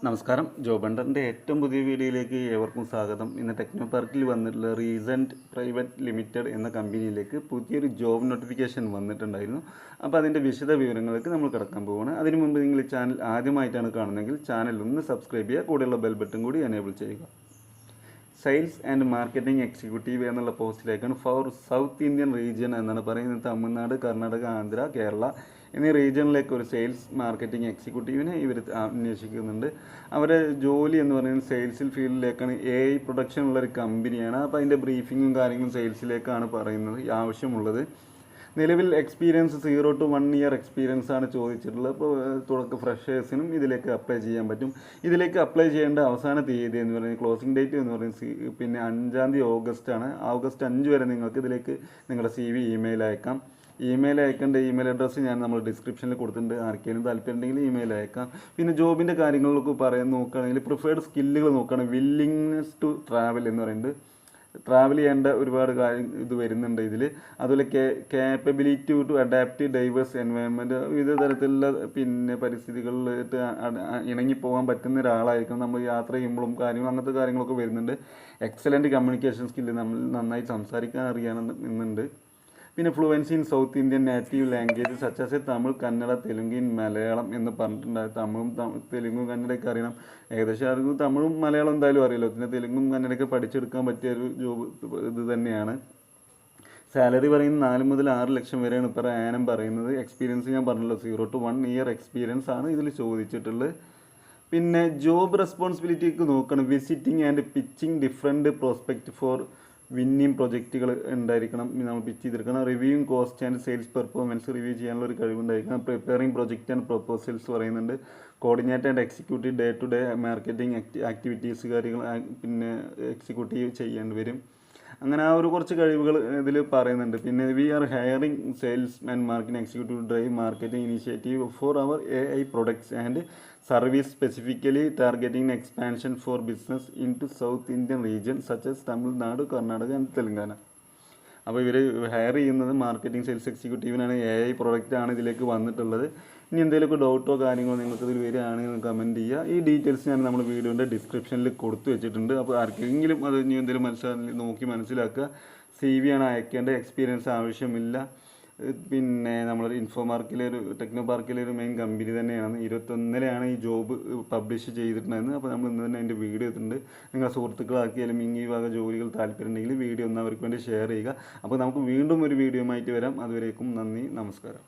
നമസ്കാരം. ജോബ് ഹണ്ടറിൻ്റെ ഏറ്റവും പുതിയ വീഡിയോയിലേക്ക് ഏവർക്കും സ്വാഗതം. ഇന്ന് ടെക്നോ പാർക്കിൽ വന്നിട്ടുള്ള റീസെൻറ്റ് പ്രൈവറ്റ് ലിമിറ്റഡ് എന്ന കമ്പനിയിലേക്ക് പുതിയൊരു ജോബ് നോട്ടിഫിക്കേഷൻ വന്നിട്ടുണ്ടായിരുന്നു. അപ്പോൾ അതിൻ്റെ വിശദ വിവരങ്ങൾക്ക് നമ്മൾ കിടക്കാൻ പോവുകയാണ്. അതിനു മുമ്പ് നിങ്ങൾ ഈ ചാനൽ ആദ്യമായിട്ടാണ് കാണുന്നതെങ്കിൽ ചാനൽ ഒന്ന് സബ്സ്ക്രൈബ് ചെയ്യുക, കൂടെയുള്ള ബെൽ ബട്ടൺ കൂടി എനേബിൾ ചെയ്യുക. സെയിൽസ് ആൻഡ് മാർക്കറ്റിംഗ് എക്സിക്യൂട്ടീവ് എന്നുള്ള പോസ്റ്റിലേക്കാണ് ഫോർ സൗത്ത് ഇന്ത്യൻ റീജിയൻ എന്നാണ് പറയുന്നത്. തമിഴ്നാട്, കർണാടക, ആന്ധ്ര, കേരള എന്നീ റീജിയണിലേക്ക് ഒരു സെയിൽസ് മാർക്കറ്റിംഗ് എക്സിക്യൂട്ടീവിനെ ഇവർ അന്വേഷിക്കുന്നുണ്ട്. അവരുടെ ജോലി എന്ന് പറയുന്നത് സെയിൽസിൽ ഫീൽഡിലേക്കാണ്. AI പ്രൊഡക്ഷൻ ഉള്ളൊരു കമ്പനിയാണ്. അപ്പോൾ അതിൻ്റെ ബ്രീഫിങ്ങും കാര്യങ്ങളും സെയിൽസിലേക്കാണ് പറയുന്നത് ആവശ്യമുള്ളത്. നിലവിൽ എക്സ്പീരിയൻസ് 0 to 1 year എക്സ്പീരിയൻസ് ആണ് ചോദിച്ചിട്ടുള്ളത്. അപ്പോൾ തുടക്ക ഫ്രഷേഴ്സിനും ഇതിലേക്ക് അപ്ലൈ ചെയ്യാൻ പറ്റും. ഇതിലേക്ക് അപ്ലൈ ചെയ്യേണ്ട അവസാന തീയതി എന്ന് പറയുന്നത് ക്ലോസിംഗ് ഡേറ്റ് എന്ന് പറയുന്നത് 5 ഓഗസ്റ്റാണ്. ഓഗസ്റ്റ് 5 വരെ നിങ്ങൾക്ക് ഇതിലേക്ക് നിങ്ങളുടെ CV ഇമെയിൽ അയക്കാം. ഇമെയിൽ അയക്കേണ്ട ഇമെയിൽ അഡ്രസ്സ് നമ്മൾ ഡിസ്ക്രിപ്ഷനിൽ കൊടുത്തിട്ടുണ്ട്. ആർക്കെങ്കിലും താല്പര്യം ഉണ്ടെങ്കിൽ ഇമെയിൽ അയക്കാം. പിന്നെ ജോബിൻ്റെ കാര്യങ്ങളിലൊക്കെ പറയാൻ നോക്കുകയാണെങ്കിൽ പ്രിഫേർഡ് സ്കില്ലുകൾ നോക്കുകയാണെങ്കിൽ വില്ലിങ്നെസ് ടു ട്രാവൽ എന്ന് പറയുന്നത് ട്രാവൽ ചെയ്യേണ്ട ഒരുപാട് കാര്യം ഇത് വരുന്നുണ്ട് ഇതിൽ. അതുപോലെ capability to adapt diverse environment, വിവിധ തരത്തിലുള്ള പരിസ്ഥിതികളിൽ ഇണങ്ങിപ്പോകാൻ പറ്റുന്ന ഒരാളായിരിക്കും. നമ്മൾ യാത്ര ചെയ്യുമ്പോഴും അങ്ങനത്തെ കാര്യങ്ങളൊക്കെ വരുന്നുണ്ട്. എക്സലൻറ്റ് കമ്മ്യൂണിക്കേഷൻ സ്കില്ല്, നമ്മൾ നന്നായി സംസാരിക്കാൻ അറിയണമെന്നുണ്ട്. പിന്നെ fluency in south Indian native language such Tamil, Kannada, Telugu, Malayalam എന്ന് പറഞ്ഞിട്ടുണ്ടായിരുന്നു. തമിഴും തെലുങ്കും കന്നഡയൊക്കെ അറിയണം. ഏകദേശം ആർക്കും തമിഴും മലയാളം എന്തായാലും അറിയില്ല. പിന്നെ തെലുങ്കും കന്നഡയൊക്കെ പഠിച്ചെടുക്കാൻ പറ്റിയ ഒരു ജോബ് ഇത് തന്നെയാണ്. സാലറി പറയുന്നത് 4 മുതൽ 6 ലക്ഷം വരെയാണ് പെർ ആനം പറയുന്നത്. എക്സ്പീരിയൻസ് ഞാൻ പറഞ്ഞല്ലോ 0 to 1 year എക്സ്പീരിയൻസ് ആണ് ഇതിൽ ചോദിച്ചിട്ടുള്ളത്. പിന്നെ ജോബ് റെസ്പോൺസിബിലിറ്റിക്ക് നോക്കണം. Visiting and pitching different prospect for winning പ്രൊജക്റ്റുകൾ ഉണ്ടായിരിക്കണം. നമ്മൾ പിച്ച് ചെയ്തെടുക്കണം. Reviewing cost and sales performance review ചെയ്യാനുള്ള ഒരു കഴിവുണ്ടായിരിക്കണം. പ്രിപ്പയറിംഗ് പ്രൊജക്റ്റ് ആൻഡ് പ്രൊപ്പോസൽസ് പറയുന്നുണ്ട്. Coordinate and executive day to day marketing activities കാര്യങ്ങൾ പിന്നെ എക്സിക്യൂട്ടീവ് ചെയ്യേണ്ടി വരും. അങ്ങനെ ആ ഒരു കുറച്ച് കഴിവുകൾ ഇതിൽ പറയുന്നുണ്ട്. പിന്നെ we are hiring sales and marketing executive drive marketing initiative for our AI products and service specifically targeting expansion for business into South Indian region such as Tamil Nadu, Karnataka and Telangana. അപ്പോൾ ഇവർ ഹയർ ചെയ്യുന്നത് മാർക്കറ്റിംഗ് സെയിൽസ് എക്സിക്യൂട്ടീവിനാണ്. AI product ആണ് ഇതിലേക്ക് വന്നിട്ടുള്ളത്. ഇനി എന്തെങ്കിലുമൊക്കെ ഡൗട്ടോ കാര്യങ്ങളോ നിങ്ങൾക്ക് ഇതിൽ വരികയാണെങ്കിൽ കമൻറ്റ് ചെയ്യുക. ഈ ഡീറ്റെയിൽസ് നമ്മൾ വീഡിയോൻ്റെ ഡിസ്ക്രിപ്ഷനിൽ കൊടുത്തു വെച്ചിട്ടുണ്ട്. അപ്പോൾ ആർക്കെങ്കിലും അത് ഇനി എന്തെങ്കിലും നോക്കി മനസ്സിലാക്കുക. CV ആണ് അയക്കേണ്ടത്. എക്സ്പീരിയൻസ് ആവശ്യമില്ല. പിന്നെ നമ്മളൊരു ടെക്നോ പാർക്കിലൊരു മെയിൻ കമ്പനി തന്നെയാണ്. 21-ലാണ് ഈ ജോബ് പബ്ലിഷ് ചെയ്തിട്ടുണ്ടായിരുന്നു. അപ്പോൾ നമ്മൾ ഇന്ന് തന്നെ അതിൻ്റെ വീഡിയോ ഇട്ടിട്ടുണ്ട്. നിങ്ങളുടെ സുഹൃത്തുക്കളാക്കിയാലും ഈ വക ജോലികൾ താല്പര്യം ഉണ്ടെങ്കിൽ വീഡിയോ ഒന്ന് അവർക്ക് വേണ്ടി ഷെയർ ചെയ്യുക. അപ്പോൾ നമുക്ക് വീണ്ടും ഒരു വീഡിയോ ആയിട്ട് വരാം. അതുവരേക്കും നന്ദി, നമസ്കാരം.